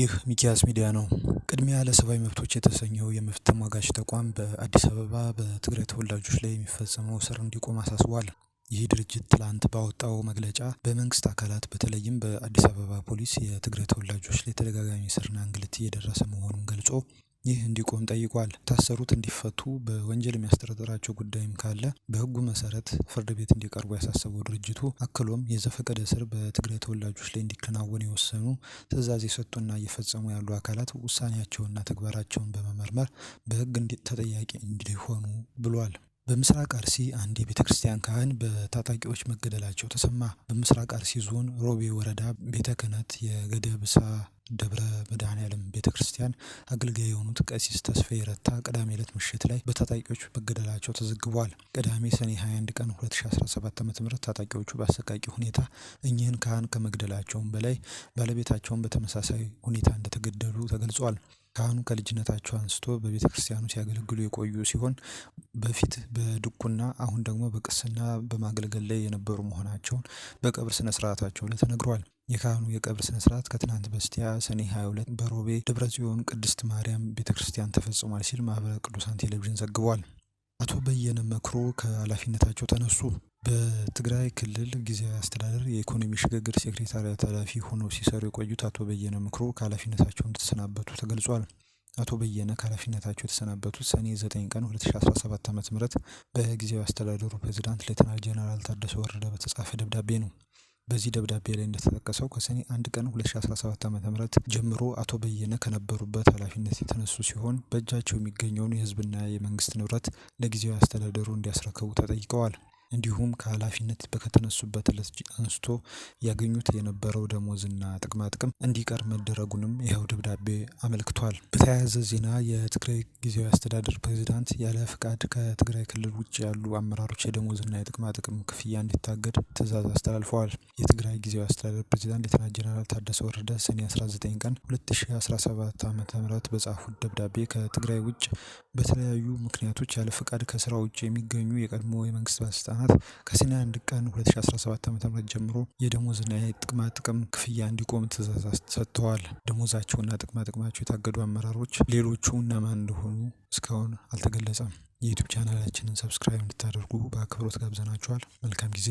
ይህ ሚኪያስ ሚዲያ ነው። ቅድሚያ ለሰብአዊ መብቶች የተሰኘው የመብት ተሟጋች ተቋም በአዲስ አበባ በትግራይ ተወላጆች ላይ የሚፈጸመው እስር እንዲቆም አሳስቧል። ይህ ድርጅት ትላንት ባወጣው መግለጫ በመንግስት አካላት በተለይም በአዲስ አበባ ፖሊስ የትግራይ ተወላጆች ላይ ተደጋጋሚ እስርና እንግልት እየደረሰ መሆኑን ገልጾ ይህ እንዲቆም ጠይቋል። የታሰሩት እንዲፈቱ፣ በወንጀል የሚያስጠረጥራቸው ጉዳይም ካለ በህጉ መሰረት ፍርድ ቤት እንዲቀርቡ ያሳሰበው ድርጅቱ አክሎም የዘፈቀደ እስር በትግራይ ተወላጆች ላይ እንዲከናወን የወሰኑ ትዕዛዝ የሰጡና እየፈጸሙ ያሉ አካላት ውሳኔያቸውና ተግባራቸውን በመመርመር በህግ ተጠያቂ እንዲሆኑ ብሏል። በምስራቅ አርሲ አንድ የቤተ ክርስቲያን ካህን በታጣቂዎች መገደላቸው ተሰማ። በምስራቅ አርሲ ዞን ሮቤ ወረዳ ቤተ ክህነት የገደብሳ ደብረ መድኃኔዓለም ቤተ ክርስቲያን አገልጋይ የሆኑት ቀሲስ ተስፋዬ ረታ ቅዳሜ ዕለት ምሽት ላይ በታጣቂዎች መገደላቸው ተዘግቧል። ቅዳሜ ሰኔ 21 ቀን 2017 ዓ.ም ታጣቂዎቹ በአሰቃቂ ሁኔታ እኚህን ካህን ከመግደላቸውም በላይ ባለቤታቸውን በተመሳሳይ ሁኔታ እንደተገደሉ ተገልጿል። ካህኑ ከልጅነታቸው አንስቶ በቤተ ክርስቲያኑ ሲያገለግሉ የቆዩ ሲሆን በፊት በድቁና አሁን ደግሞ በቅስና በማገልገል ላይ የነበሩ መሆናቸውን በቀብር ስነ ስርዓታቸው ላይ ተነግሯል። የካህኑ የቀብር ስነ ስርዓት ከትናንት በስቲያ ሰኔ 22 በሮቤ ደብረ ጽዮን ቅድስት ማርያም ቤተ ክርስቲያን ተፈጽሟል ሲል ማህበረ ቅዱሳን ቴሌቪዥን ዘግቧል። አቶ በየነ መክሮ ከኃላፊነታቸው ተነሱ። በትግራይ ክልል ጊዜያዊ አስተዳደር የኢኮኖሚ ሽግግር ሴክሬታሪያት ኃላፊ ሆነው ሲሰሩ የቆዩት አቶ በየነ መክሮ ከኃላፊነታቸው እንደተሰናበቱ ተገልጿል። አቶ በየነ ከኃላፊነታቸው የተሰናበቱት ሰኔ 9 ቀን 2017 ዓ.ም በጊዜያዊ አስተዳደሩ ፕሬዝዳንት ሌተናል ጄኔራል ታደሰ ወረደ በተጻፈ ደብዳቤ ነው። በዚህ ደብዳቤ ላይ እንደተጠቀሰው ከሰኔ 1 ቀን 2017 ዓ.ም ጀምሮ አቶ በየነ ከነበሩበት ኃላፊነት የተነሱ ሲሆን በእጃቸው የሚገኘውን የህዝብና የመንግስት ንብረት ለጊዜያዊ አስተዳደሩ እንዲያስረክቡ ተጠይቀዋል። እንዲሁም ከኃላፊነት ከተነሱበት ዕለት አንስቶ ያገኙት የነበረው ደሞዝና ጥቅማጥቅም እንዲቀር መደረጉንም ይኸው ደብዳቤ አመልክቷል። በተያያዘ ዜና የትግራይ ጊዜያዊ አስተዳደር ፕሬዝዳንት ያለ ፍቃድ ከትግራይ ክልል ውጭ ያሉ አመራሮች የደሞዝና የጥቅማጥቅም ክፍያ እንዲታገድ ትዕዛዝ አስተላልፈዋል። የትግራይ ጊዜያዊ አስተዳደር ፕሬዝዳንት ሌተናል ጄኔራል ታደሰ ወረደ ሰኔ 19 ቀን 2017 ዓ.ም በጻፉት ደብዳቤ ከትግራይ ውጭ በተለያዩ ምክንያቶች ያለ ፍቃድ ከስራ ውጭ የሚገኙ የቀድሞ የመንግስት ባለስልጣናት ከሰኔ 1 ቀን 2017 ዓ.ም ጀምሮ የደሞዝና የጥቅማ ጥቅም ክፍያ እንዲቆም ትዕዛዝ ሰጥተዋል። ደሞዛቸውና ጥቅማ ጥቅማቸው የታገዱ አመራሮች ሌሎቹ እነማን እንደሆኑ እስካሁን አልተገለጸም። የዩቲዩብ ቻናላችንን ሰብስክራይብ እንድታደርጉ በአክብሮት ጋብዘናችኋል። መልካም ጊዜ።